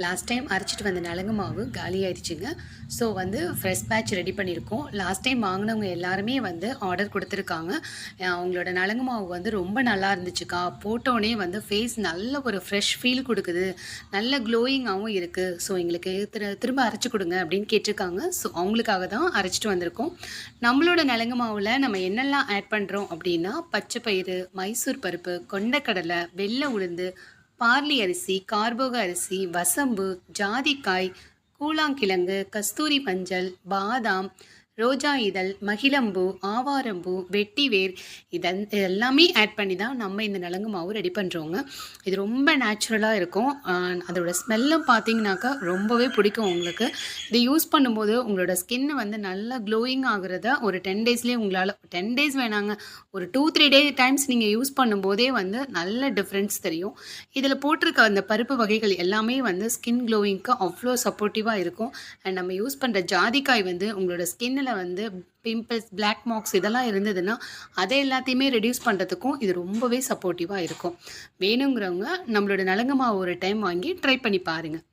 Last time அரைச்சிட்டு வந்த நலங்கு மாவு காலி ஆயிடுச்சுங்க. ஸோ ஃப்ரெஷ் பேட்ச் ரெடி பண்ணியிருக்கோம். லாஸ்ட் டைம் வாங்கினவங்க எல்லாருமே ஆர்டர் கொடுத்துருக்காங்க. அவங்களோட நலங்கு மாவு ரொம்ப நல்லா இருந்துச்சுக்கா, போட்டோடனே ஃபேஸ் நல்ல ஒரு ஃப்ரெஷ் ஃபீல் கொடுக்குது, நல்ல க்ளோயிங்காகவும் இருக்குது. ஸோ எங்களுக்கு திரும்ப அரைச்சி கொடுங்க அப்படின்னு கேட்டிருக்காங்க. ஸோ அவங்களுக்காக தான் அரைச்சிட்டு வந்திருக்கோம். நம்மளோட நலங்கு மாவில் நம்ம என்னெல்லாம் ஆட் பண்ணுறோம் அப்படின்னா, பச்சை பயிறு, மைசூர் பருப்பு, கொண்டக்கடலை, வெள்ளை உளுந்து, பார்லி அரிசி, கார்போக அரிசி, வசம்பு, ஜாதிக்காய், கூழாங்கிழங்கு, கஸ்தூரி மஞ்சள், பாதாம், ரோஜா இதழ், மகிழம்பூ, ஆவாரம்பூ, வெட்டிவேர் இதெல்லாமே ஆட் பண்ணி தான் நம்ம இந்த நலங்கு மாவு ரெடி பண்ணுறோங்க. இது ரொம்ப நேச்சுரலாக இருக்கும். அதோட ஸ்மெல்லும் பார்த்தீங்கன்னாக்கா ரொம்பவே பிடிக்கும் உங்களுக்கு. இதை யூஸ் பண்ணும்போது உங்களோட ஸ்கின்னு நல்லா க்ளோயிங் ஆகுறத ஒரு 10 டேஸ்லேயே உங்களால் 10 டேஸ் வேணாங்க, ஒரு 2-3 டைம்ஸ் நீங்கள் யூஸ் பண்ணும்போதே நல்ல டிஃப்ரென்ஸ் தெரியும். இதில் போட்டிருக்க அந்த பருப்பு வகைகள் எல்லாமே ஸ்கின் க்ளோயிங்க்கு அவ்வளோ சப்போர்ட்டிவாக இருக்கும். அண்ட் நம்ம யூஸ் பண்ணுற ஜாதிக்காய் உங்களோட ஸ்கின்னில் பிம்பிள்ஸ், பிளாக் மார்க்ஸ் இதெல்லாம் இருந்ததுன்னா அதை எல்லாத்தையுமே ரெடியூஸ் பண்ணுறதுக்கும் இது ரொம்பவே சப்போர்ட்டிவாக இருக்கும். வேணுங்கிறவங்க நம்மளோட நலங்கு மாவு ஒரு டைம் வாங்கி ட்ரை பண்ணி பாருங்கள்.